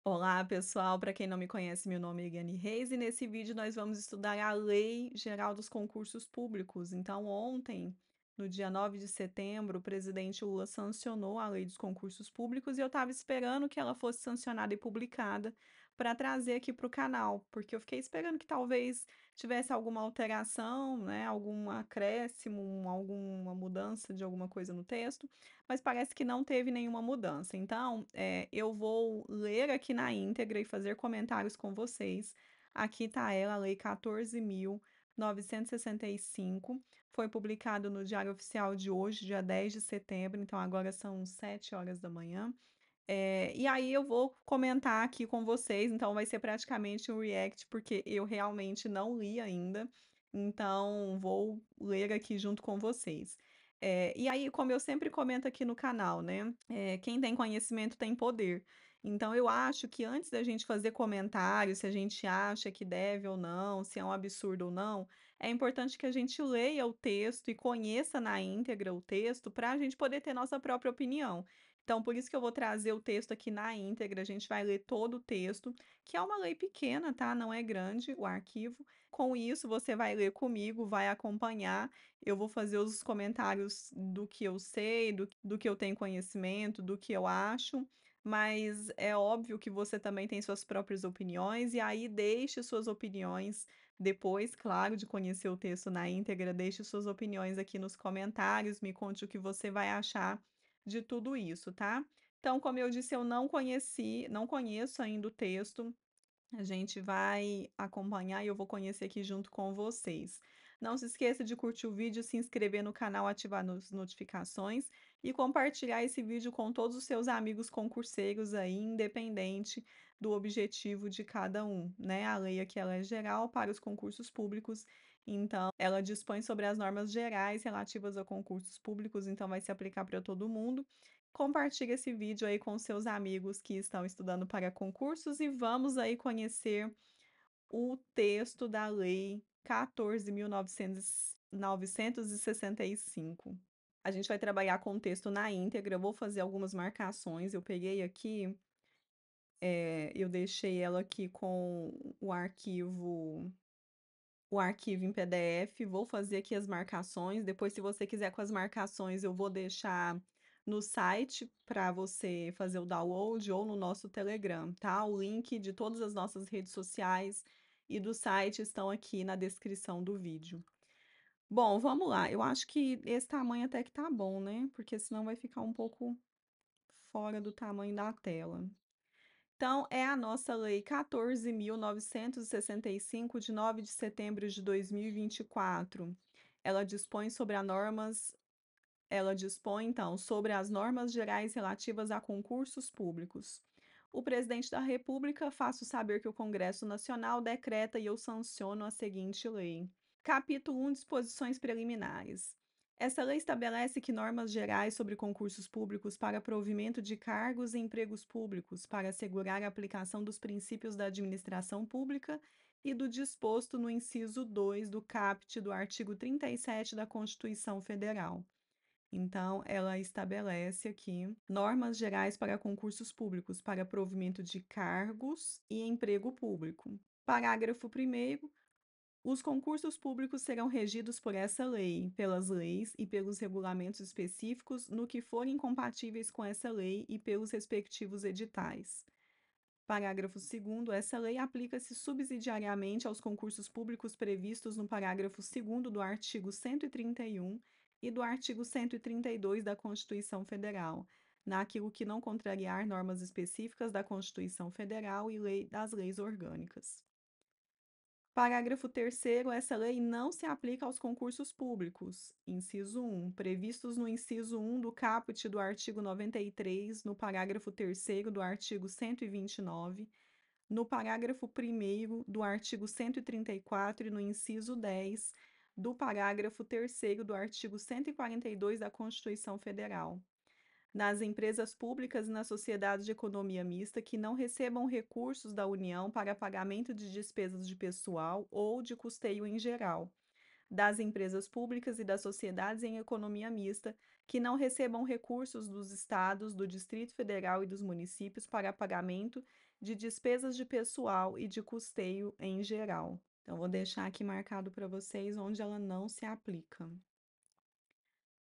Olá, pessoal. Para quem não me conhece, meu nome é Eliane Reis e nesse vídeo nós vamos estudar a Lei Geral dos Concursos Públicos. Então, ontem, no dia 9 de setembro, o presidente Lula sancionou a Lei dos Concursos Públicos e eu estava esperando que ela fosse sancionada e publicada para trazer aqui para o canal, porque eu fiquei esperando que talvez tivesse alguma alteração, né, algum acréscimo, alguma mudança de alguma coisa no texto, mas parece que não teve nenhuma mudança. Então, eu vou ler aqui na íntegra e fazer comentários com vocês. Aqui está ela, a Lei 14.965. Foi publicado no Diário Oficial de hoje, dia 10 de setembro, então agora são 7 horas da manhã. E aí eu vou comentar aqui com vocês, então vai ser praticamente um react, porque eu realmente não li ainda, então vou ler aqui junto com vocês. E aí, como eu sempre comento aqui no canal, né, quem tem conhecimento tem poder. Então eu acho que antes da gente fazer comentários, se a gente acha que deve ou não, se é um absurdo ou não, é importante que a gente leia o texto e conheça na íntegra o texto para a gente poder ter nossa própria opinião. Então, por isso que eu vou trazer o texto aqui na íntegra, a gente vai ler todo o texto, que é uma lei pequena, tá? Não é grande o arquivo. Com isso, você vai ler comigo, vai acompanhar. Eu vou fazer os comentários do que eu sei, do que eu tenho conhecimento, do que eu acho. Mas é óbvio que você também tem suas próprias opiniões, e aí deixe suas opiniões depois, claro, de conhecer o texto na íntegra, deixe suas opiniões aqui nos comentários, me conte o que você vai achar de tudo isso, tá? Então, como eu disse, eu não conheço ainda o texto, a gente vai acompanhar e eu vou conhecer aqui junto com vocês. Não se esqueça de curtir o vídeo, se inscrever no canal, ativar as notificações e compartilhar esse vídeo com todos os seus amigos concurseiros aí, independente do objetivo de cada um, né? A lei aqui ela é geral para os concursos públicos, então ela dispõe sobre as normas gerais relativas a concursos públicos, então vai se aplicar para todo mundo. Compartilhe esse vídeo aí com seus amigos que estão estudando para concursos e vamos aí conhecer o texto da Lei 14.965. A gente vai trabalhar com o texto na íntegra, eu vou fazer algumas marcações. Eu peguei aqui, eu deixei ela aqui com o arquivo em PDF, vou fazer aqui as marcações. Depois, se você quiser com as marcações, eu vou deixar no site para você fazer o download ou no nosso Telegram, tá? O link de todas as nossas redes sociais e do site estão aqui na descrição do vídeo. Bom, vamos lá. Eu acho que esse tamanho até que tá bom, né? Porque senão vai ficar um pouco fora do tamanho da tela. Então, é a nossa Lei 14.965, de 9 de setembro de 2024. Ela dispõe sobre as normas, ela dispõe, então, sobre as normas gerais relativas a concursos públicos. O presidente da República faço saber que o Congresso Nacional decreta e eu sanciono a seguinte lei. Capítulo 1. Disposições preliminares. Essa lei estabelece que normas gerais sobre concursos públicos para provimento de cargos e empregos públicos, para assegurar a aplicação dos princípios da administração pública e do disposto no inciso 2 do caput do artigo 37 da Constituição Federal. Então, ela estabelece aqui normas gerais para concursos públicos, para provimento de cargos e emprego público. Parágrafo 1º. Os concursos públicos serão regidos por essa lei, pelas leis e pelos regulamentos específicos no que forem compatíveis com essa lei e pelos respectivos editais. Parágrafo 2º. Essa lei aplica-se subsidiariamente aos concursos públicos previstos no parágrafo 2º do artigo 131 e do artigo 132 da Constituição Federal, naquilo que não contrariar normas específicas da Constituição Federal e das leis orgânicas. Parágrafo 3º. Essa lei não se aplica aos concursos públicos. Inciso 1. Previstos no inciso 1 do caput do artigo 93, no parágrafo 3º do artigo 129, no parágrafo 1º do artigo 134 e no inciso 10 do parágrafo 3º do artigo 142 da Constituição Federal. Nas empresas públicas e nas sociedades de economia mista que não recebam recursos da União para pagamento de despesas de pessoal ou de custeio em geral. Das empresas públicas e das sociedades em economia mista que não recebam recursos dos estados, do Distrito Federal e dos municípios para pagamento de despesas de pessoal e de custeio em geral. Então, vou deixar aqui marcado para vocês onde ela não se aplica.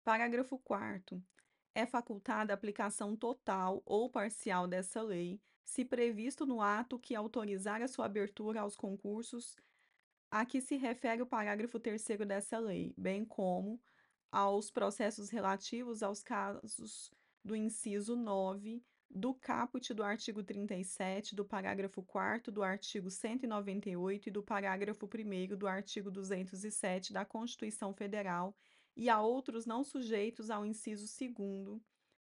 Parágrafo 4º. É facultada a aplicação total ou parcial dessa lei, se previsto no ato que autorizar a sua abertura aos concursos a que se refere o parágrafo 3º dessa lei, bem como aos processos relativos aos casos do inciso 9 do caput do artigo 37, do parágrafo 4º do artigo 198 e do parágrafo 1º do artigo 207 da Constituição Federal e a outros não sujeitos ao inciso 2º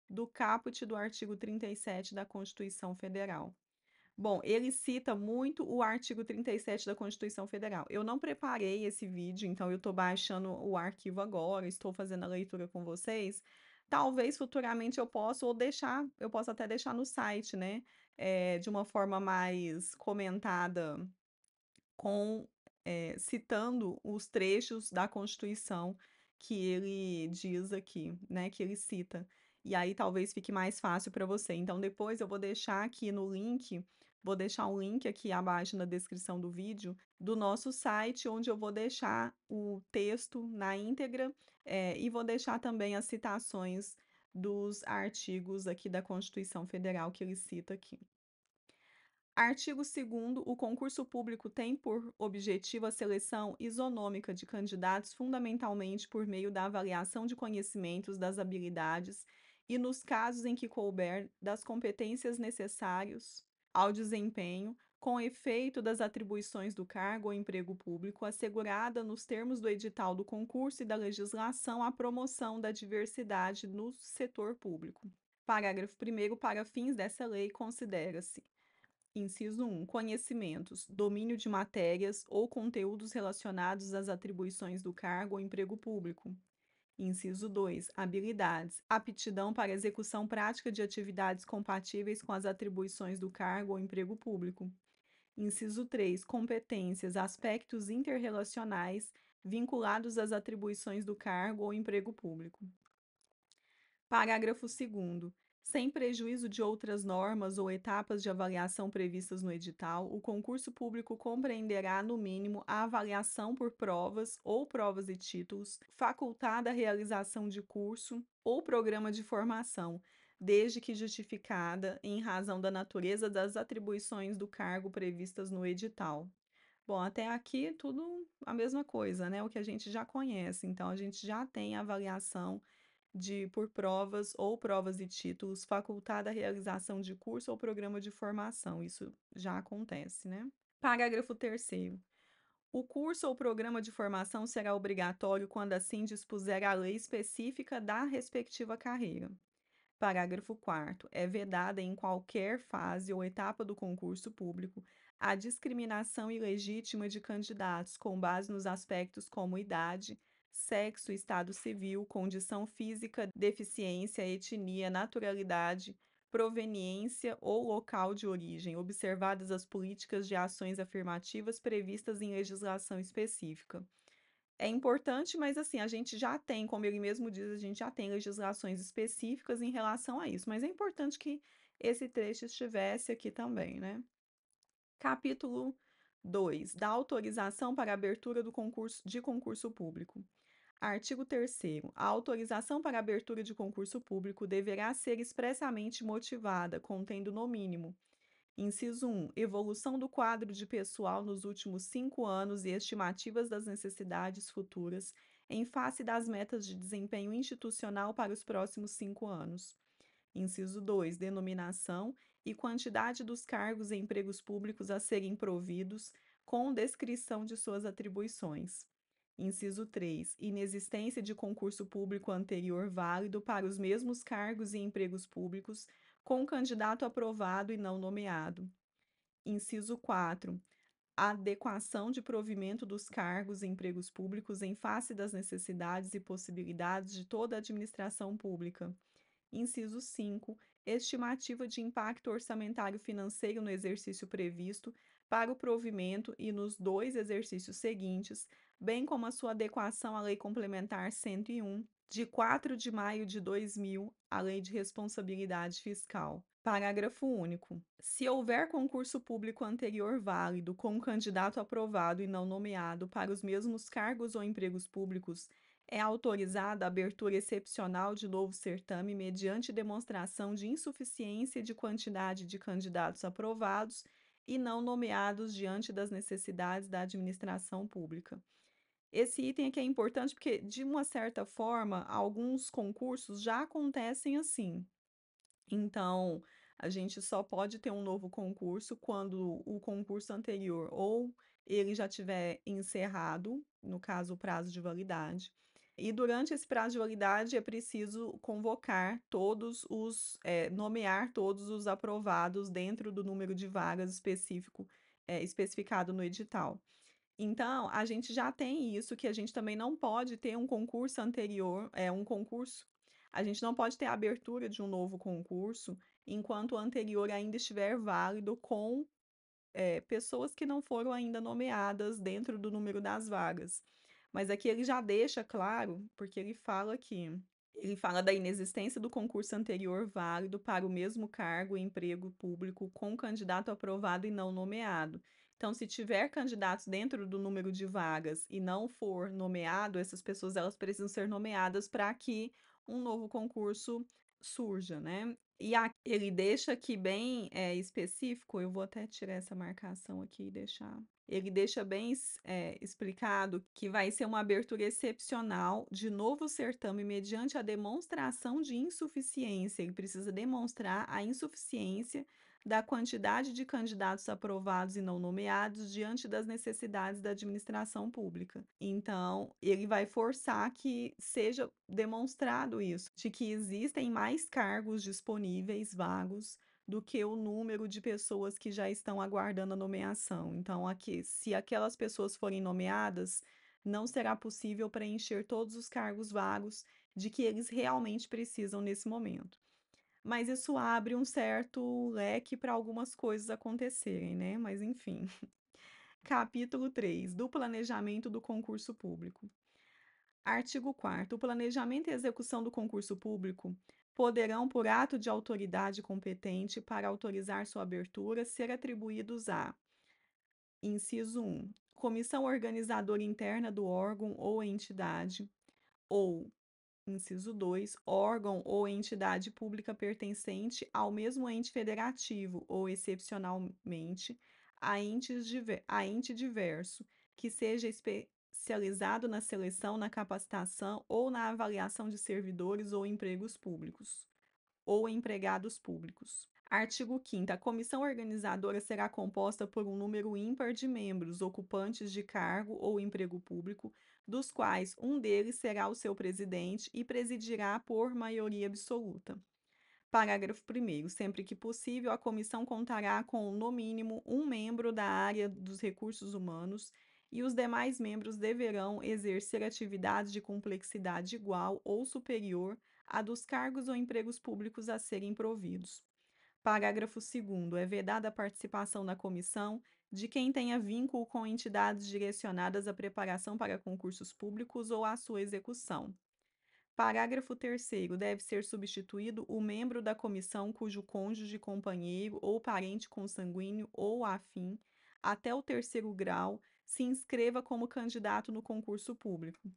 do caput do artigo 37 da Constituição Federal. Bom, ele cita muito o artigo 37 da Constituição Federal. Eu não preparei esse vídeo, então eu estou baixando o arquivo agora, estou fazendo a leitura com vocês. Talvez futuramente eu posso até deixar no site, né? De uma forma mais comentada citando os trechos da Constituição que ele diz aqui, né, que ele cita. E aí talvez fique mais fácil para você. Então depois eu vou deixar aqui no link, vou deixar um link aqui abaixo na descrição do vídeo do nosso site, onde eu vou deixar o texto na íntegra, e vou deixar também as citações dos artigos aqui da Constituição Federal que ele cita aqui. Artigo 2º, o concurso público tem por objetivo a seleção isonômica de candidatos fundamentalmente por meio da avaliação de conhecimentos, das habilidades e, nos casos em que couber, das competências necessários ao desempenho, com efeito das atribuições do cargo ou emprego público, assegurada nos termos do edital do concurso e da legislação a promoção da diversidade no setor público. Parágrafo 1º, para fins dessa lei, considera-se: Inciso 1. Conhecimentos, domínio de matérias ou conteúdos relacionados às atribuições do cargo ou emprego público. Inciso 2. Habilidades, aptidão para execução prática de atividades compatíveis com as atribuições do cargo ou emprego público. Inciso 3. Competências, aspectos interrelacionais vinculados às atribuições do cargo ou emprego público. Parágrafo 2º. Sem prejuízo de outras normas ou etapas de avaliação previstas no edital, o concurso público compreenderá, no mínimo, a avaliação por provas ou provas e títulos, facultada a realização de curso ou programa de formação, desde que justificada em razão da natureza das atribuições do cargo previstas no edital. Bom, até aqui tudo a mesma coisa, né? O que a gente já conhece. Então, a gente já tem a avaliação por provas ou provas e títulos, facultada a realização de curso ou programa de formação. Isso já acontece, né? Parágrafo 3º. O curso ou programa de formação será obrigatório quando assim dispuser a lei específica da respectiva carreira. Parágrafo 4º. É vedada em qualquer fase ou etapa do concurso público a discriminação ilegítima de candidatos com base nos aspectos como idade, sexo, estado civil, condição física, deficiência, etnia, naturalidade, proveniência ou local de origem, observadas as políticas de ações afirmativas previstas em legislação específica. É importante, mas assim, a gente já tem, como ele mesmo diz, a gente já tem legislações específicas em relação a isso, mas é importante que esse trecho estivesse aqui também, né? Capítulo 2. Da autorização para abertura de concurso público. Artigo 3º. A autorização para abertura de concurso público deverá ser expressamente motivada, contendo no mínimo: Inciso 1. Evolução do quadro de pessoal nos últimos 5 anos e estimativas das necessidades futuras em face das metas de desempenho institucional para os próximos 5 anos. Inciso 2. Denominação e quantidade dos cargos e empregos públicos a serem providos, com descrição de suas atribuições. Inciso 3. Inexistência de concurso público anterior válido para os mesmos cargos e empregos públicos, com candidato aprovado e não nomeado. Inciso 4. Adequação de provimento dos cargos e empregos públicos em face das necessidades e possibilidades de toda a administração pública. Inciso 5. Estimativa de impacto orçamentário financeiro no exercício previsto para o provimento e nos 2 exercícios seguintes, bem como a sua adequação à Lei Complementar 101, de 4 de maio de 2000, a Lei de Responsabilidade Fiscal. Parágrafo único. Se houver concurso público anterior válido com um candidato aprovado e não nomeado para os mesmos cargos ou empregos públicos, é autorizada a abertura excepcional de novo certame mediante demonstração de insuficiência de quantidade de candidatos aprovados e não nomeados diante das necessidades da administração pública. Esse item aqui é importante porque, de uma certa forma, alguns concursos já acontecem assim. Então, a gente só pode ter um novo concurso quando o concurso anterior ou ele já tiver encerrado, no caso, o prazo de validade. E durante esse prazo de validade é preciso convocar nomear todos os aprovados dentro do número de vagas especificado no edital. Então, a gente já tem isso, que a gente também não pode ter um concurso anterior, um concurso. A gente não pode ter a abertura de um novo concurso enquanto o anterior ainda estiver válido com pessoas que não foram ainda nomeadas dentro do número das vagas. Mas aqui ele já deixa claro, porque ele fala aqui. Ele fala da inexistência do concurso anterior válido para o mesmo cargo e emprego público com candidato aprovado e não nomeado. Então, se tiver candidatos dentro do número de vagas e não for nomeado, essas pessoas elas precisam ser nomeadas para que um novo concurso surja, né? E ele deixa aqui bem específico, eu vou até tirar essa marcação aqui e deixar. Ele deixa bem explicado que vai ser uma abertura excepcional de novo certame mediante a demonstração de insuficiência. Ele precisa demonstrar a insuficiência da quantidade de candidatos aprovados e não nomeados diante das necessidades da administração pública. Então, ele vai forçar que seja demonstrado isso, de que existem mais cargos disponíveis, vagos, do que o número de pessoas que já estão aguardando a nomeação. Então, aqui, se aquelas pessoas forem nomeadas, não será possível preencher todos os cargos vagos de que eles realmente precisam nesse momento. Mas isso abre um certo leque para algumas coisas acontecerem, né? Mas enfim. Capítulo 3 do planejamento do concurso público. Artigo 4º. O planejamento e execução do concurso público poderão, por ato de autoridade competente para autorizar sua abertura, ser atribuídos a: inciso 1, comissão organizadora interna do órgão ou entidade, ou inciso 2, órgão ou entidade pública pertencente ao mesmo ente federativo ou, excepcionalmente, a ente diverso, que seja especializado na seleção, na capacitação ou na avaliação de servidores ou empregos públicos ou empregados públicos. Artigo 5º. A comissão organizadora será composta por um número ímpar de membros ocupantes de cargo ou emprego público, dos quais um deles será o seu presidente e presidirá por maioria absoluta. Parágrafo 1º. Sempre que possível, a comissão contará com, no mínimo, um membro da área dos recursos humanos e os demais membros deverão exercer atividades de complexidade igual ou superior à dos cargos ou empregos públicos a serem providos. Parágrafo 2º. É vedada a participação na comissão de quem tenha vínculo com entidades direcionadas à preparação para concursos públicos ou à sua execução. Parágrafo 3º. Deve ser substituído o membro da comissão cujo cônjuge, companheiro ou parente consanguíneo ou afim, até o 3º grau, se inscreva como candidato no concurso público.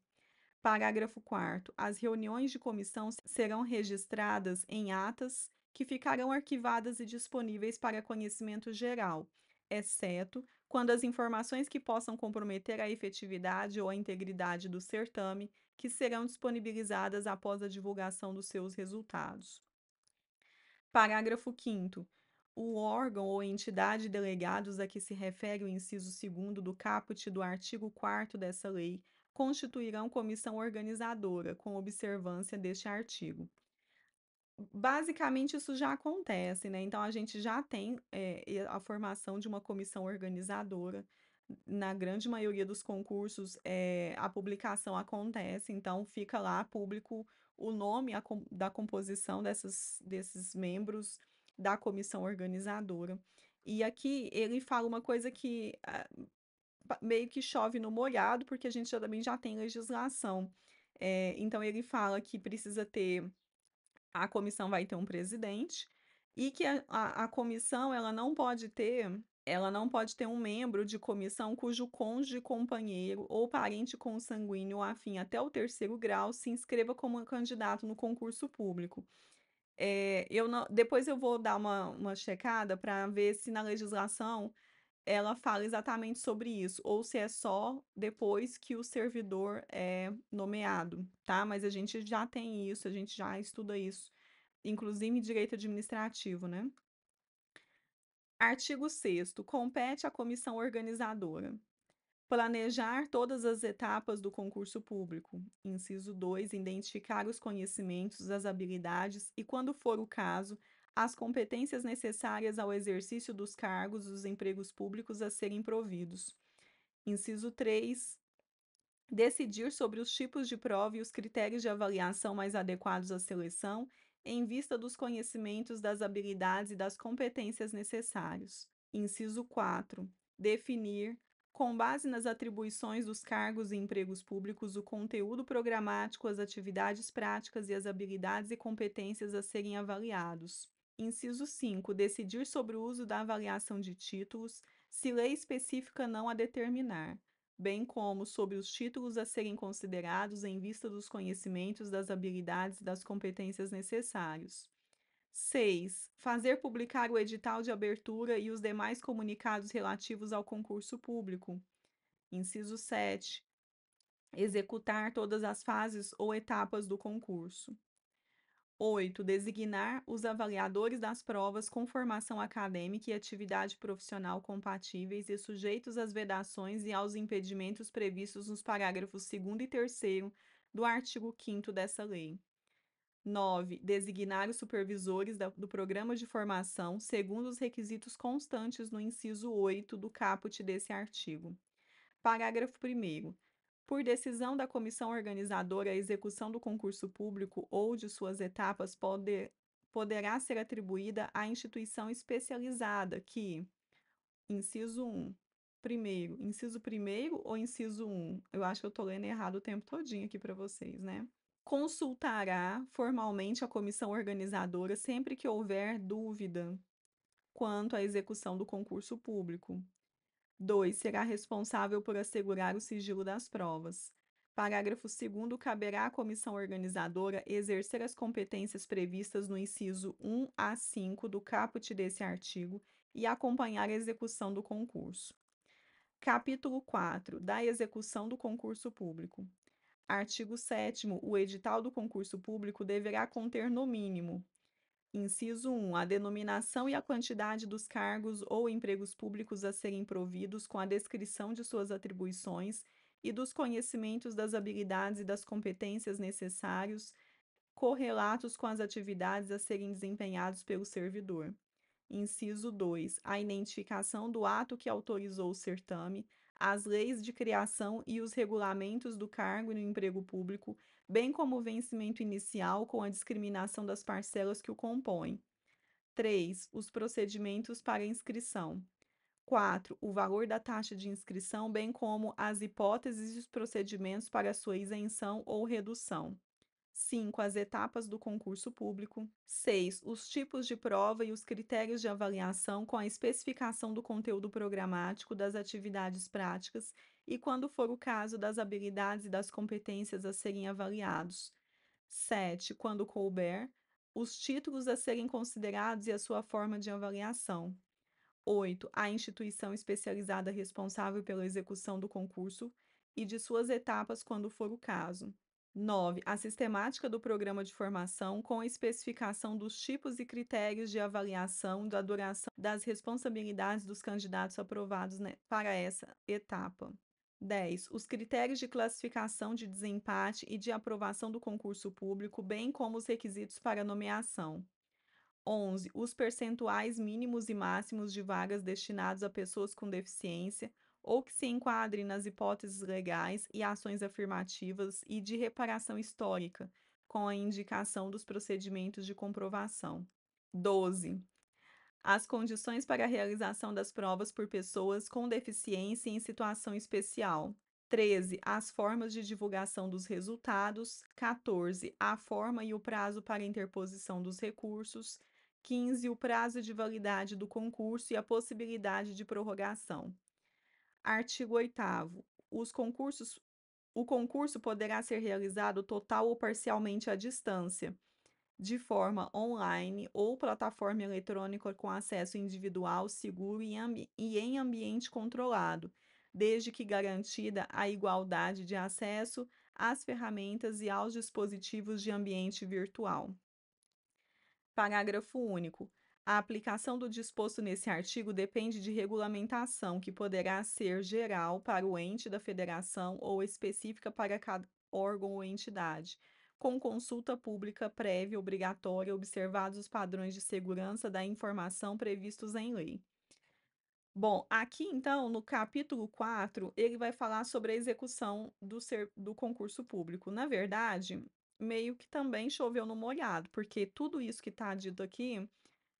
Parágrafo 4º. As reuniões de comissão serão registradas em atas que ficarão arquivadas e disponíveis para conhecimento geral, exceto quando as informações que possam comprometer a efetividade ou a integridade do certame, que serão disponibilizadas após a divulgação dos seus resultados. Parágrafo 5º. O órgão ou entidade delegados a que se refere o inciso 2º do caput do artigo 4º dessa lei constituirão comissão organizadora, com observância deste artigo. Basicamente, isso já acontece, né? Então, a gente já tem a formação de uma comissão organizadora. Na grande maioria dos concursos, a publicação acontece, então fica lá público o nome da composição desses membros da comissão organizadora. E aqui ele fala uma coisa que meio que chove no molhado, porque a gente também já tem legislação. Então, ele fala que precisa ter, a comissão vai ter um presidente, e que a comissão ela não pode ter um membro de comissão cujo cônjuge, companheiro ou parente consanguíneo ou afim até o terceiro grau se inscreva como candidato no concurso público. Eu não depois eu vou dar uma checada para ver se na legislação ela fala exatamente sobre isso, ou se é só depois que o servidor é nomeado, tá? Mas a gente já tem isso, a gente já estuda isso, inclusive em direito administrativo, né? Artigo 6º, compete à comissão organizadora planejar todas as etapas do concurso público. Inciso 2, identificar os conhecimentos, as habilidades e, quando for o caso, as competências necessárias ao exercício dos cargos dos empregos públicos a serem providos. Inciso 3, decidir sobre os tipos de prova e os critérios de avaliação mais adequados à seleção, em vista dos conhecimentos, das habilidades e das competências necessários. Inciso 4, definir, com base nas atribuições dos cargos e empregos públicos, o conteúdo programático, as atividades práticas e as habilidades e competências a serem avaliados. Inciso 5, decidir sobre o uso da avaliação de títulos, se lei específica não a determinar, bem como sobre os títulos a serem considerados em vista dos conhecimentos, das habilidades e das competências necessários. 6. Fazer publicar o edital de abertura e os demais comunicados relativos ao concurso público. Inciso 7. Executar todas as fases ou etapas do concurso. 8. Designar os avaliadores das provas com formação acadêmica e atividade profissional compatíveis e sujeitos às vedações e aos impedimentos previstos nos parágrafos 2º e 3º do artigo 5º dessa lei. 9. Designar os supervisores do programa de formação segundo os requisitos constantes no inciso 8 do caput desse artigo. Parágrafo 1º. Por decisão da comissão organizadora, a execução do concurso público ou de suas etapas poderá ser atribuída à instituição especializada que, inciso 1, inciso primeiro ou inciso 1? Eu acho que eu estou lendo errado o tempo todinho aqui para vocês, né? Consultará formalmente a comissão organizadora sempre que houver dúvida quanto à execução do concurso público. 2. Será responsável por assegurar o sigilo das provas. Parágrafo 2º. Caberá à comissão organizadora exercer as competências previstas no inciso 1 a 5 do caput desse artigo e acompanhar a execução do concurso. Capítulo 4. Da execução do concurso público. Artigo 7º. O edital do concurso público deverá conter, no mínimo, inciso 1. A denominação e a quantidade dos cargos ou empregos públicos a serem providos com a descrição de suas atribuições e dos conhecimentos, das habilidades e das competências necessários, correlatos com as atividades a serem desempenhados pelo servidor. Inciso 2. A identificação do ato que autorizou o certame, as leis de criação e os regulamentos do cargo no emprego público, bem como o vencimento inicial com a discriminação das parcelas que o compõem. 3. Os procedimentos para inscrição. 4. O valor da taxa de inscrição, bem como as hipóteses e os procedimentos para sua isenção ou redução. 5. As etapas do concurso público. 6. Os tipos de prova e os critérios de avaliação com a especificação do conteúdo programático, das atividades práticas e, quando for o caso, das habilidades e das competências a serem avaliados. 7. Quando couber, os títulos a serem considerados e a sua forma de avaliação. 8. A instituição especializada responsável pela execução do concurso e de suas etapas, quando for o caso. 9. A sistemática do programa de formação com a especificação dos tipos e critérios de avaliação, da duração, das responsabilidades dos candidatos aprovados, né, para essa etapa. 10. Os critérios de classificação de desempate e de aprovação do concurso público, bem como os requisitos para nomeação. 11. Os percentuais mínimos e máximos de vagas destinados a pessoas com deficiência ou que se enquadrem nas hipóteses legais e ações afirmativas e de reparação histórica, com a indicação dos procedimentos de comprovação. 12. As condições para a realização das provas por pessoas com deficiência em situação especial. 13. As formas de divulgação dos resultados. 14. A forma e o prazo para interposição dos recursos. 15, o prazo de validade do concurso e a possibilidade de prorrogação. Artigo 8º. Os concursos O concurso poderá ser realizado total ou parcialmente à distância, de forma online ou plataforma eletrônica com acesso individual, seguro e em ambiente controlado, desde que garantida a igualdade de acesso às ferramentas e aos dispositivos de ambiente virtual. Parágrafo único. A aplicação do disposto nesse artigo depende de regulamentação, que poderá ser geral para o ente da federação ou específica para cada órgão ou entidade, com consulta pública prévia obrigatória, observados os padrões de segurança da informação previstos em lei. Bom, aqui então, no capítulo 4, ele vai falar sobre a execução do concurso público. Na verdade, meio que também choveu no molhado, porque tudo isso que está dito aqui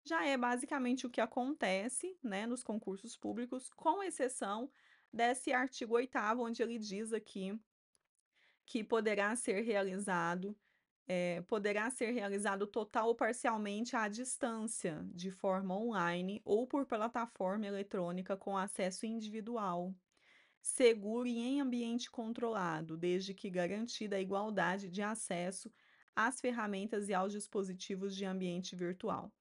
já é basicamente o que acontece, né, nos concursos públicos, com exceção desse artigo 8º, onde ele diz aqui que poderá ser realizado total ou parcialmente à distância, de forma online ou por plataforma eletrônica com acesso individual, seguro e em ambiente controlado, desde que garantida a igualdade de acesso às ferramentas e aos dispositivos de ambiente virtual.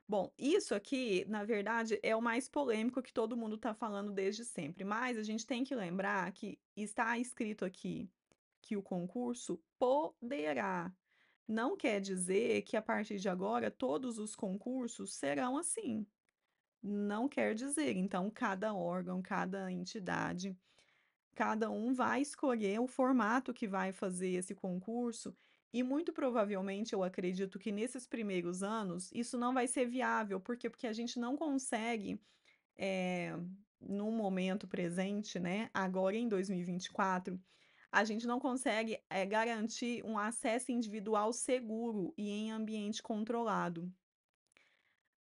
Bom, isso aqui, na verdade, é o mais polêmico que todo mundo está falando desde sempre, mas a gente tem que lembrar que está escrito aqui que o concurso poderá. Não quer dizer que a partir de agora todos os concursos serão assim. Não quer dizer. Então, cada órgão, cada entidade, cada um vai escolher o formato que vai fazer esse concurso. E muito provavelmente eu acredito que nesses primeiros anos isso não vai ser viável. Por quê? Porque a gente não consegue, eh, no momento presente, né, agora em 2024, a gente não consegue, garantir um acesso individual seguro e em ambiente controlado,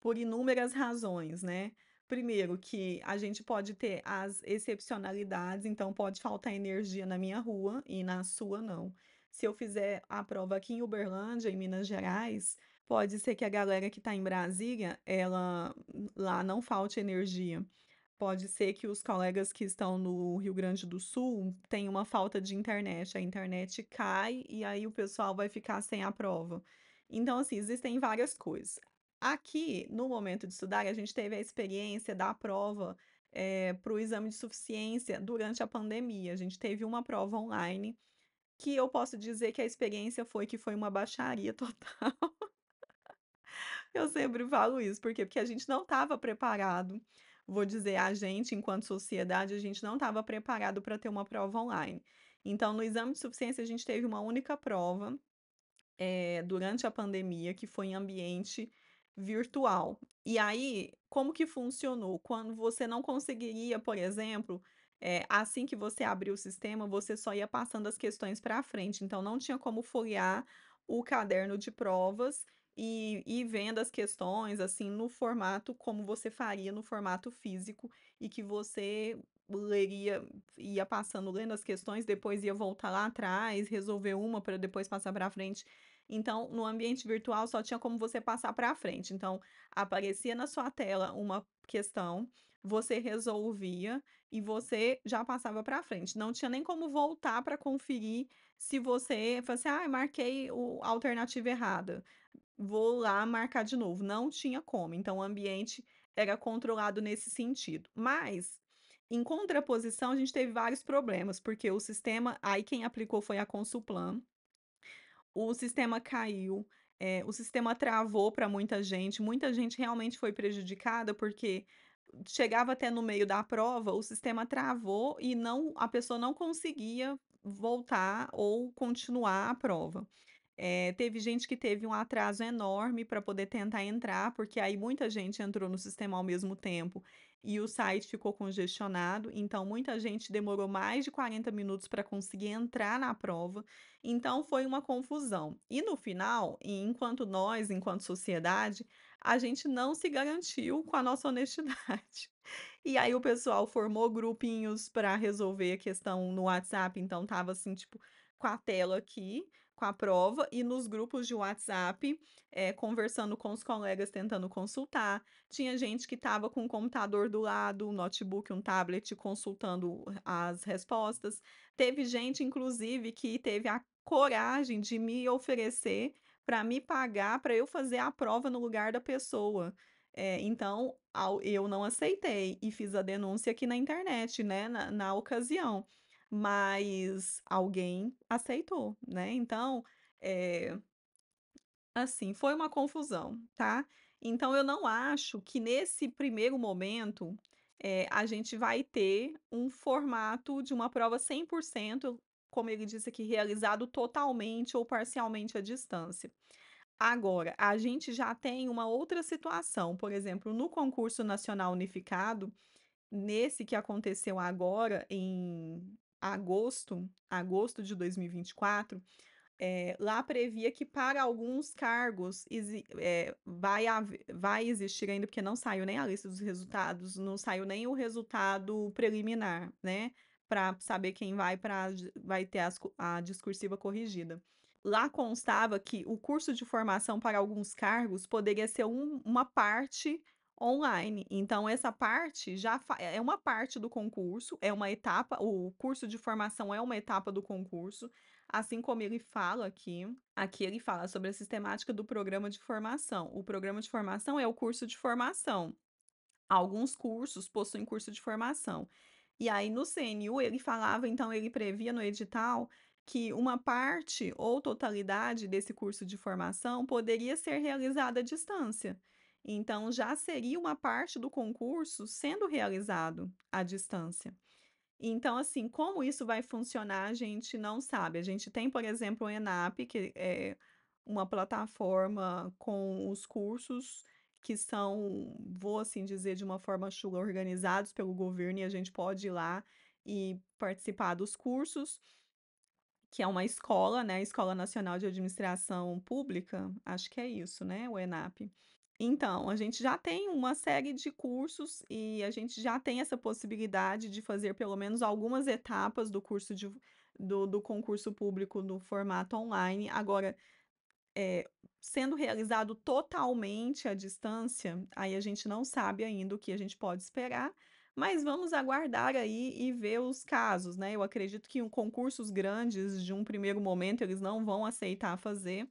por inúmeras razões, né. Primeiro, que a gente pode ter as excepcionalidades, então pode faltar energia na minha rua e na sua não. Se eu fizer a prova aqui em Uberlândia, em Minas Gerais, pode ser que a galera que está em Brasília, ela lá não falte energia. Pode ser que os colegas que estão no Rio Grande do Sul tenham uma falta de internet, a internet cai e aí o pessoal vai ficar sem a prova. Então, assim, existem várias coisas. Aqui, no momento de estudar, a gente teve a experiência da prova, para o exame de suficiência durante a pandemia. A gente teve uma prova online, que eu posso dizer que a experiência foi uma baixaria total. Eu sempre falo isso, por quê? Porque a gente não estava preparado, vou dizer, a gente, enquanto sociedade, a gente não estava preparado para ter uma prova online. Então, no exame de suficiência, a gente teve uma única prova, durante a pandemia, que foi em ambiente virtual. E aí, como que funcionou? Quando você não conseguiria, por exemplo, assim que você abriu o sistema, você só ia passando as questões para frente, então não tinha como folhear o caderno de provas e ir vendo as questões, assim, no formato como você faria no formato físico e que você leria ia passando lendo as questões, depois ia voltar lá atrás, resolver uma para depois passar para frente. Então, no ambiente virtual só tinha como você passar para frente. Então, aparecia na sua tela uma questão, você resolvia e você já passava para frente. Não tinha nem como voltar para conferir se você falou assim: "Ah, marquei a alternativa errada, vou lá marcar de novo". Não tinha como. Então, o ambiente era controlado nesse sentido. Mas, em contraposição, a gente teve vários problemas, porque o sistema aí quem aplicou foi a Consulplan. O sistema caiu, o sistema travou para muita gente realmente foi prejudicada, porque chegava até no meio da prova, o sistema travou e não a pessoa não conseguia voltar ou continuar a prova. Teve gente que teve um atraso enorme para poder tentar entrar, porque aí muita gente entrou no sistema ao mesmo tempo e o site ficou congestionado, então muita gente demorou mais de 40 minutos para conseguir entrar na prova, então foi uma confusão. E no final, enquanto nós, enquanto sociedade, a gente não se garantiu com a nossa honestidade. E aí o pessoal formou grupinhos para resolver a questão no WhatsApp, então tava assim, tipo, com a tela aqui, com a prova e nos grupos de WhatsApp, conversando com os colegas, tentando consultar. Tinha gente que estava com o computador do lado, um notebook, um tablet, consultando as respostas. Teve gente, inclusive, que teve a coragem de me oferecer para me pagar, para eu fazer a prova no lugar da pessoa. Então, eu não aceitei e fiz a denúncia aqui na internet, né, na ocasião. Mas alguém aceitou, né, então, eh, assim, foi uma confusão, tá. Então eu não acho que nesse primeiro momento, a gente vai ter um formato de uma prova 100%, como ele disse aqui, realizado totalmente ou parcialmente à distância. Agora, a gente já tem uma outra situação, por exemplo, no concurso nacional unificado, nesse que aconteceu agora em agosto de 2024, lá previa que para alguns cargos vai existir ainda, porque não saiu nem a lista dos resultados, não saiu nem o resultado preliminar, né, para saber quem vai ter a discursiva corrigida. Lá constava que o curso de formação para alguns cargos poderia ser uma parte online. Então essa parte é uma parte do concurso, é uma etapa, o curso de formação é uma etapa do concurso, assim como ele fala aqui ele fala sobre a sistemática do programa de formação. O programa de formação é o curso de formação. Alguns cursos possuem curso de formação. E aí no CNU ele falava, então ele previa no edital que uma parte ou totalidade desse curso de formação poderia ser realizada à distância. Então já seria uma parte do concurso sendo realizado à distância. Então, assim, como isso vai funcionar, a gente não sabe. A gente tem, por exemplo, o ENAP, que é uma plataforma com os cursos que são, vou assim dizer, de uma forma chula, organizados pelo governo, e a gente pode ir lá e participar dos cursos, que é uma escola, né? Escola Nacional de Administração Pública, acho que é isso, né? O ENAP. Então, a gente já tem uma série de cursos e a gente já tem essa possibilidade de fazer pelo menos algumas etapas do curso do concurso público no formato online. Agora, eh, sendo realizado totalmente à distância, aí a gente não sabe ainda o que a gente pode esperar, mas vamos aguardar aí e ver os casos, né? Eu acredito que concursos grandes, de um primeiro momento, eles não vão aceitar fazer,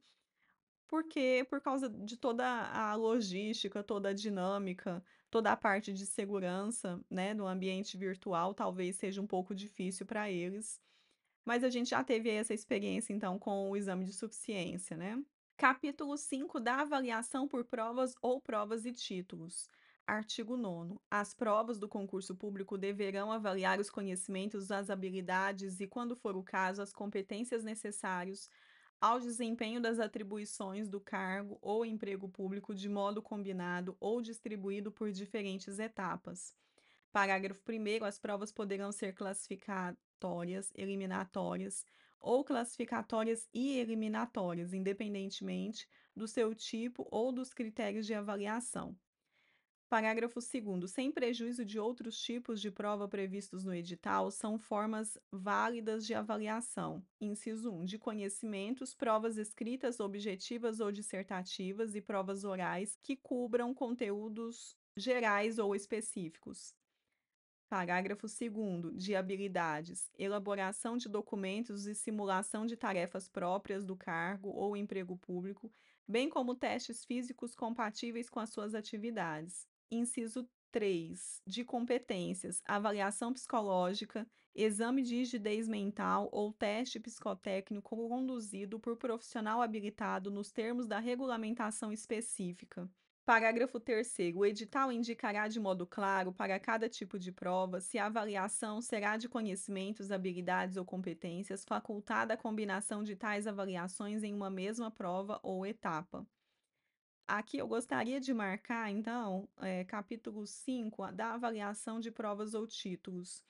porque por causa de toda a logística, toda a dinâmica, toda a parte de segurança, né, do ambiente virtual, talvez seja um pouco difícil para eles. Mas a gente já teve aí essa experiência, então, com o exame de suficiência, né. Capítulo 5 da avaliação por provas ou provas e títulos. Artigo 9º. As provas do concurso público deverão avaliar os conhecimentos, as habilidades e, quando for o caso, as competências necessários ao desempenho das atribuições do cargo ou emprego público de modo combinado ou distribuído por diferentes etapas. Parágrafo 1º. As provas poderão ser classificatórias, eliminatórias ou classificatórias e eliminatórias, independentemente do seu tipo ou dos critérios de avaliação. Parágrafo 2º. Sem prejuízo de outros tipos de prova previstos no edital, são formas válidas de avaliação. Inciso 1. De conhecimentos, provas escritas, objetivas ou dissertativas e provas orais que cubram conteúdos gerais ou específicos. Parágrafo 2º. De habilidades: elaboração de documentos e simulação de tarefas próprias do cargo ou emprego público, bem como testes físicos compatíveis com as suas atividades. Inciso 3. De competências: avaliação psicológica, exame de rigidez mental ou teste psicotécnico conduzido por profissional habilitado nos termos da regulamentação específica. Parágrafo 3º. O edital indicará de modo claro, para cada tipo de prova, se a avaliação será de conhecimentos, habilidades ou competências, facultada a combinação de tais avaliações em uma mesma prova ou etapa. Aqui eu gostaria de marcar, então, capítulo 5, da avaliação de provas ou títulos.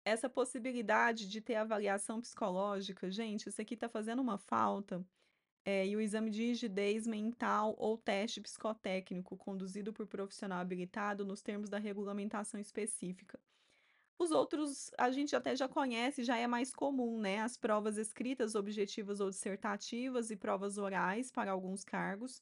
Essa possibilidade de ter avaliação psicológica, gente, isso aqui está fazendo uma falta. E o exame de rigidez mental ou teste psicotécnico, conduzido por profissional habilitado nos termos da regulamentação específica. Os outros a gente até já conhece, já é mais comum, né, as provas escritas, objetivas ou dissertativas e provas orais para alguns cargos,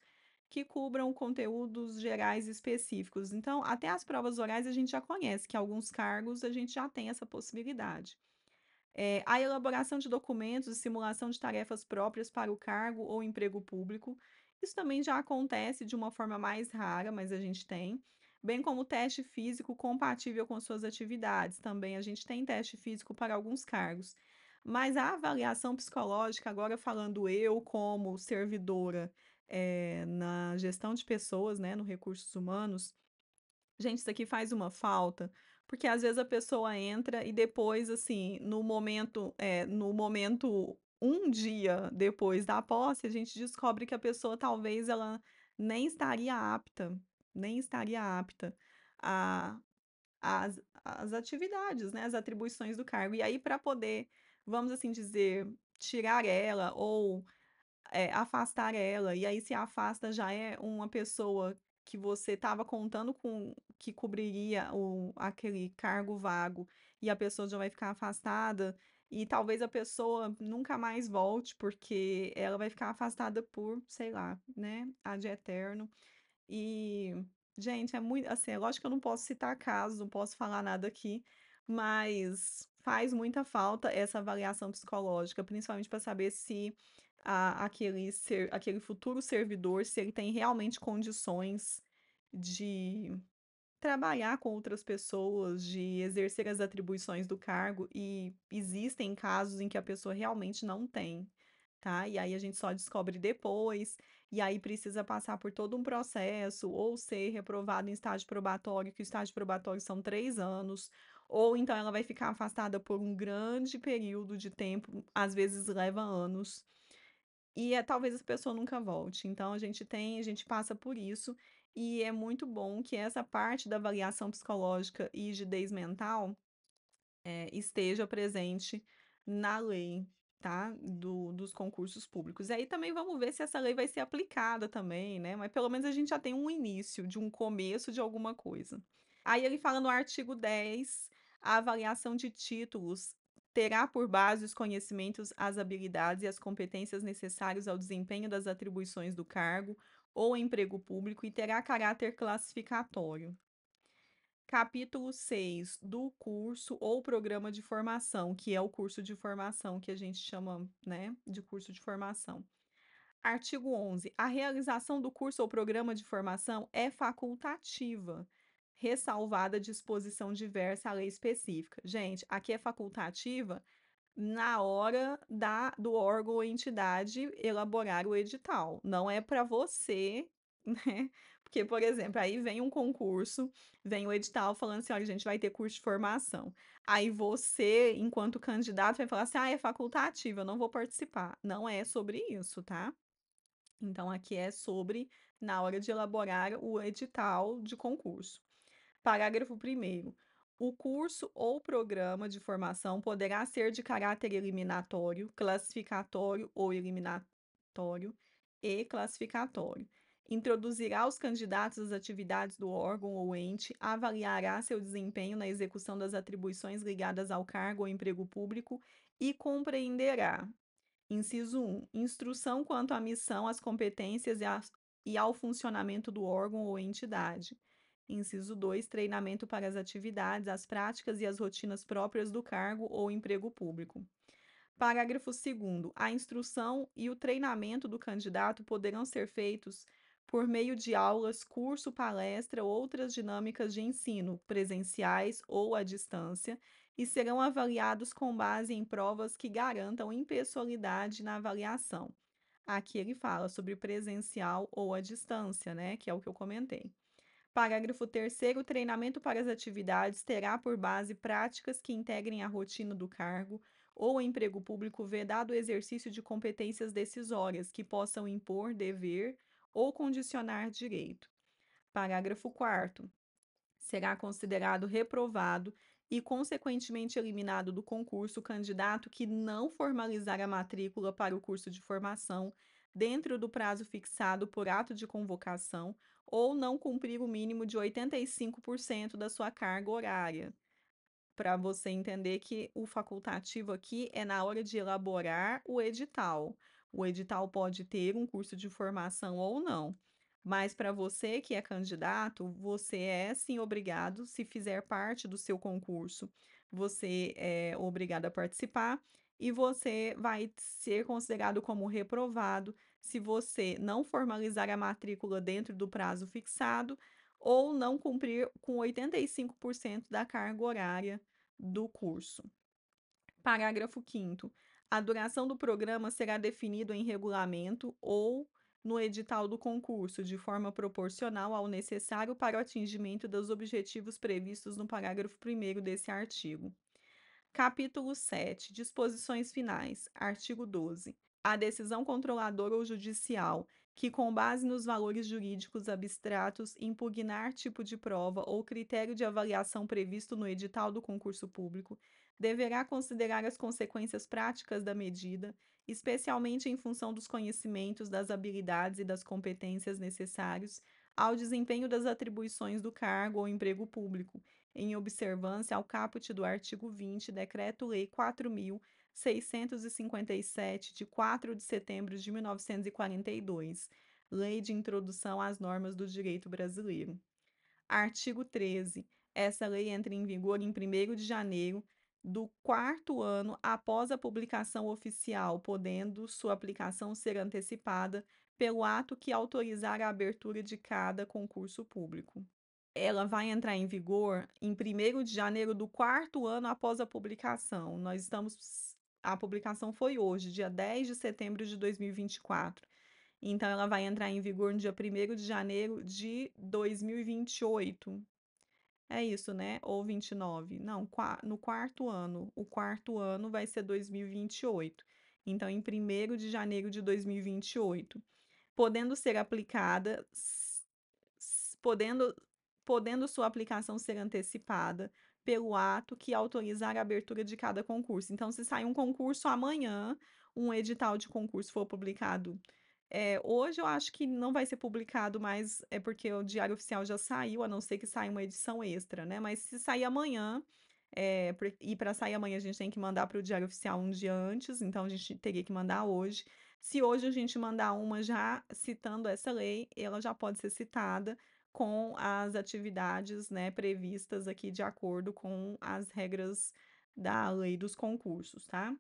que cubram conteúdos gerais específicos. Então, até as provas orais a gente já conhece, que alguns cargos a gente já tem essa possibilidade. A elaboração de documentos e simulação de tarefas próprias para o cargo ou emprego público. Isso também já acontece de uma forma mais rara, mas a gente tem. Bem como o teste físico compatível com suas atividades. Também a gente tem teste físico para alguns cargos. Mas a avaliação psicológica, agora falando eu como servidora, na gestão de pessoas, né, no recursos humanos, gente, isso aqui faz uma falta, porque às vezes a pessoa entra e depois, assim, no momento um dia depois da posse, a gente descobre que a pessoa talvez ela nem estaria apta, nem estaria apta a às atividades, né, as atribuições do cargo. E aí para poder, vamos assim dizer, tirar ela ou afastar ela, e aí se afasta já é uma pessoa que você estava contando com que cobriria aquele cargo vago, e a pessoa já vai ficar afastada, e talvez a pessoa nunca mais volte, porque ela vai ficar afastada por, sei lá, né, ad eterno. E, gente, é muito, assim, é lógico que eu não posso citar casos, não posso falar nada aqui, mas faz muita falta essa avaliação psicológica, principalmente para saber se aquele futuro servidor, se ele tem realmente condições de trabalhar com outras pessoas, de exercer as atribuições do cargo, e existem casos em que a pessoa realmente não tem, tá? E aí a gente só descobre depois, e aí precisa passar por todo um processo, ou ser reprovado em estágio probatório, que o estágio probatório são 3 anos, ou então ela vai ficar afastada por um grande período de tempo, às vezes leva anos. E talvez essa pessoa nunca volte. Então a gente passa por isso, e é muito bom que essa parte da avaliação psicológica e rigidez mental, esteja presente na lei, tá? Dos concursos públicos. E aí também vamos ver se essa lei vai ser aplicada também, né? Mas pelo menos a gente já tem um início, de um começo de alguma coisa. Aí ele fala no artigo 10, a avaliação de títulos terá por base os conhecimentos, as habilidades e as competências necessários ao desempenho das atribuições do cargo ou emprego público, e terá caráter classificatório. Capítulo 6 do curso ou programa de formação, que é o curso de formação que a gente chama, né, de curso de formação. Artigo 11. A realização do curso ou programa de formação é facultativa, ressalvada a disposição diversa à lei específica. Gente, aqui é facultativa na hora do órgão ou entidade elaborar o edital. Não é para você, né? Porque, por exemplo, aí vem um concurso, vem o edital falando assim: olha, a gente vai ter curso de formação. Aí você, enquanto candidato, vai falar assim: ah, é facultativo, eu não vou participar. Não é sobre isso, tá? Então, aqui é sobre na hora de elaborar o edital de concurso. Parágrafo 1º. O curso ou programa de formação poderá ser de caráter eliminatório, classificatório ou eliminatório e classificatório. Introduzirá os candidatos às atividades do órgão ou ente, avaliará seu desempenho na execução das atribuições ligadas ao cargo ou emprego público e compreenderá. Inciso 1. Instrução quanto à missão, às competências e ao funcionamento do órgão ou entidade. Inciso 2. Treinamento para as atividades, as práticas e as rotinas próprias do cargo ou emprego público. Parágrafo 2º. A instrução e o treinamento do candidato poderão ser feitos por meio de aulas, curso, palestra ou outras dinâmicas de ensino, presenciais ou à distância, e serão avaliados com base em provas que garantam impessoalidade na avaliação. Aqui ele fala sobre presencial ou à distância, né, que é o que eu comentei. Parágrafo 3º. O treinamento para as atividades terá por base práticas que integrem a rotina do cargo ou emprego público, vedado o exercício de competências decisórias que possam impor dever ou condicionar direito. Parágrafo 4º. Será considerado reprovado e, consequentemente, eliminado do concurso o candidato que não formalizar a matrícula para o curso de formação dentro do prazo fixado por ato de convocação ou não cumprir o mínimo de 85% da sua carga horária. para você entender que o facultativo aqui é na hora de elaborar o edital. O edital pode ter um curso de formação ou não, mas para você que é candidato, você é sim obrigado, se fizer parte do seu concurso, você é obrigado a participar e você vai ser considerado como reprovado se você não formalizar a matrícula dentro do prazo fixado ou não cumprir com 85% da carga horária do curso. Parágrafo 5º. A duração do programa será definido em regulamento ou no edital do concurso, de forma proporcional ao necessário para o atingimento dos objetivos previstos no parágrafo 1º desse artigo. Capítulo 7. Disposições finais. Artigo 12. A decisão controladora ou judicial que, com base nos valores jurídicos abstratos, impugnar tipo de prova ou critério de avaliação previsto no edital do concurso público, deverá considerar as consequências práticas da medida, especialmente em função dos conhecimentos, das habilidades e das competências necessários ao desempenho das atribuições do cargo ou emprego público, em observância ao caput do artigo 20, Decreto-Lei 4.657, de 4 de setembro de 1942, Lei de Introdução às Normas do Direito Brasileiro. Artigo 13. Essa lei entra em vigor em 1º de janeiro do 4º ano após a publicação oficial, podendo sua aplicação ser antecipada pelo ato que autorizar a abertura de cada concurso público. Ela vai entrar em vigor em 1º de janeiro do 4º ano após a publicação. A publicação foi hoje, dia 10 de setembro de 2024. Então, ela vai entrar em vigor no dia 1º de janeiro de 2028. É isso, né? Ou 29? Não, no 4º ano. O 4º ano vai ser 2028. Então, em 1º de janeiro de 2028, podendo ser aplicada, podendo, podendo sua aplicação ser antecipada pelo ato que autorizar a abertura de cada concurso. Então, se sair um concurso amanhã, um edital de concurso for publicado hoje, eu acho que não vai ser publicado mais, é porque o Diário Oficial já saiu, a não ser que saia uma edição extra, né? Mas se sair amanhã, e para sair amanhã a gente tem que mandar para o Diário Oficial um dia antes, então a gente teria que mandar hoje. Se hoje a gente mandar uma já citando essa lei, ela já pode ser citada com as atividades, né, previstas aqui de acordo com as regras da lei dos concursos, tá?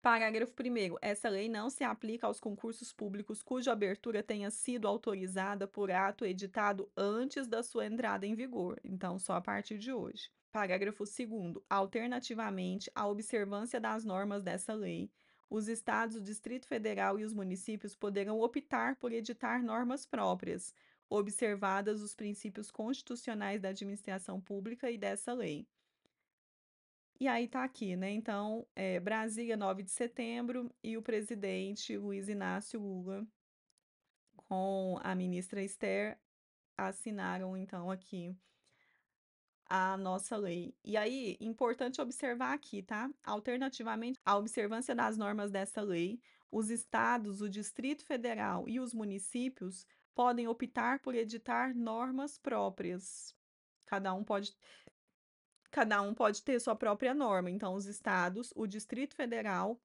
Parágrafo 1º. Essa lei não se aplica aos concursos públicos cuja abertura tenha sido autorizada por ato editado antes da sua entrada em vigor, então só a partir de hoje. Parágrafo 2º. Alternativamente à observância das normas dessa lei, os estados, o Distrito Federal e os municípios poderão optar por editar normas próprias, observadas os princípios constitucionais da administração pública e dessa lei. E aí tá aqui, né? Então, Brasília, 9 de setembro, e o presidente Luiz Inácio Lula com a ministra Esther assinaram, então, aqui a nossa lei. E aí, importante observar aqui, tá? Alternativamente à observância das normas dessa lei, os estados, o Distrito Federal e os municípios podem optar por editar normas próprias. Cada um pode Cada um pode ter sua própria norma. Então, os estados, o Distrito Federal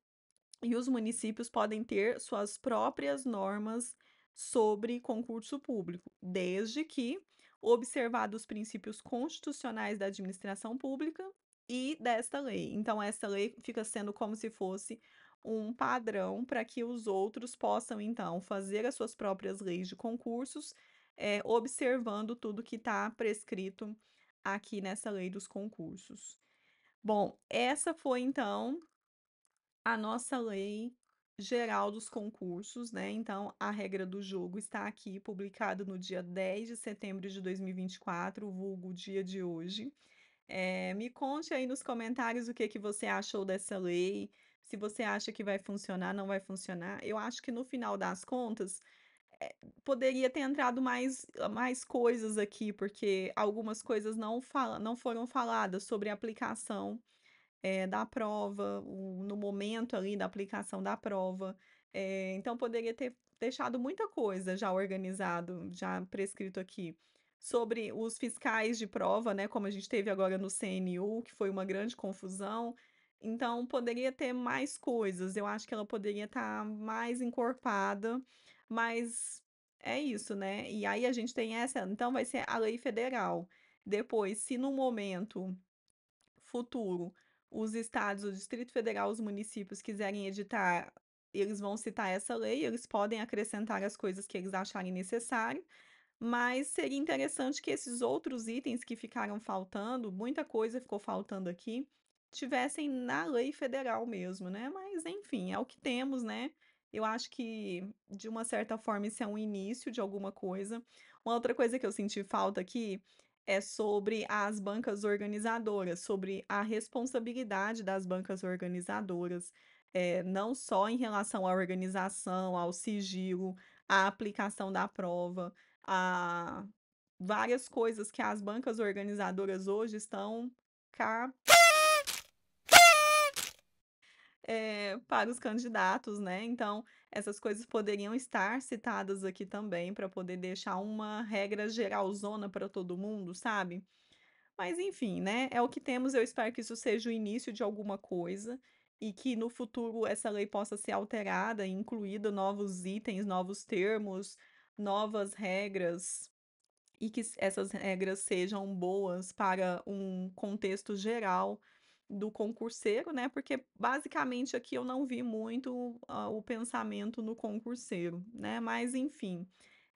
e os municípios podem ter suas próprias normas sobre concurso público, desde que observados os princípios constitucionais da administração pública e desta lei. Então, essa lei fica sendo como se fosse um padrão para que os outros possam, então, fazer as suas próprias leis de concursos, observando tudo que está prescrito aqui nessa lei dos concursos. Bom, essa foi, então, a nossa lei geral dos concursos, né? Então, a regra do jogo está aqui, publicado no dia 10 de setembro de 2024, vulgo dia de hoje. Me conte aí nos comentários o que que você achou dessa lei, se você acha que vai funcionar, não vai funcionar. Eu acho que no final das contas, poderia ter entrado mais coisas aqui, porque algumas coisas não foram faladas sobre a aplicação da prova, no momento ali da aplicação da prova. Então, poderia ter deixado muita coisa já organizado, já prescrito aqui. sobre os fiscais de prova, né, como a gente teve agora no CNU, que foi uma grande confusão. Então poderia ter mais coisas, eu acho que ela poderia estar mais encorpada, mas é isso, né. E aí a gente tem essa então vai ser a lei federal. Depois, se no momento futuro, os estados, o Distrito Federal, os municípios quiserem editar, eles vão citar essa lei, eles podem acrescentar as coisas que eles acharem necessário, mas seria interessante que esses outros itens que ficaram faltando, muita coisa ficou faltando aqui, tivessem na lei federal mesmo, né? Mas enfim, é o que temos, né? Eu acho que, de uma certa forma, isso é um início de alguma coisa. Uma outra coisa que eu senti falta aqui é sobre as bancas organizadoras, sobre a responsabilidade das bancas organizadoras, não só em relação à organização, ao sigilo, à aplicação da prova, a várias coisas que as bancas organizadoras hoje estão cá, para os candidatos, né. Então, essas coisas poderiam estar citadas aqui também, para poder deixar uma regra geralzona para todo mundo, sabe. Mas enfim, né, é o que temos, eu espero que isso seja o início de alguma coisa, e que no futuro essa lei possa ser alterada e incluída novos itens, novos termos, novas regras. E que essas regras sejam boas para um contexto geral do concurseiro, né, porque basicamente aqui eu não vi muito, o pensamento no concurseiro, né, mas enfim,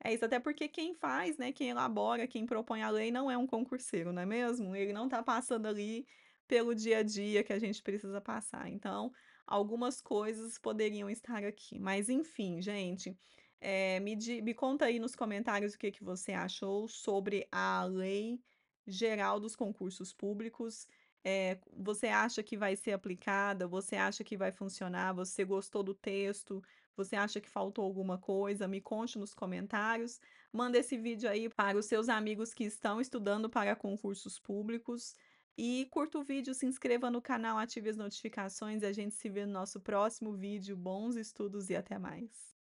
é isso. Até porque quem faz, né, quem elabora, quem propõe a lei não é um concurseiro, não é mesmo? Ele não está passando ali pelo dia a dia que a gente precisa passar. Então, algumas coisas poderiam estar aqui. Mas enfim, gente, me conta aí nos comentários o que que você achou sobre a Lei Geral dos Concursos Públicos. Você acha que vai ser aplicada? Você acha que vai funcionar? Você gostou do texto? Você acha que faltou alguma coisa? Me conte nos comentários. Manda esse vídeo aí para os seus amigos que estão estudando para concursos públicos. E curta o vídeo, se inscreva no canal, ative as notificações e a gente se vê no nosso próximo vídeo. Bons estudos e até mais.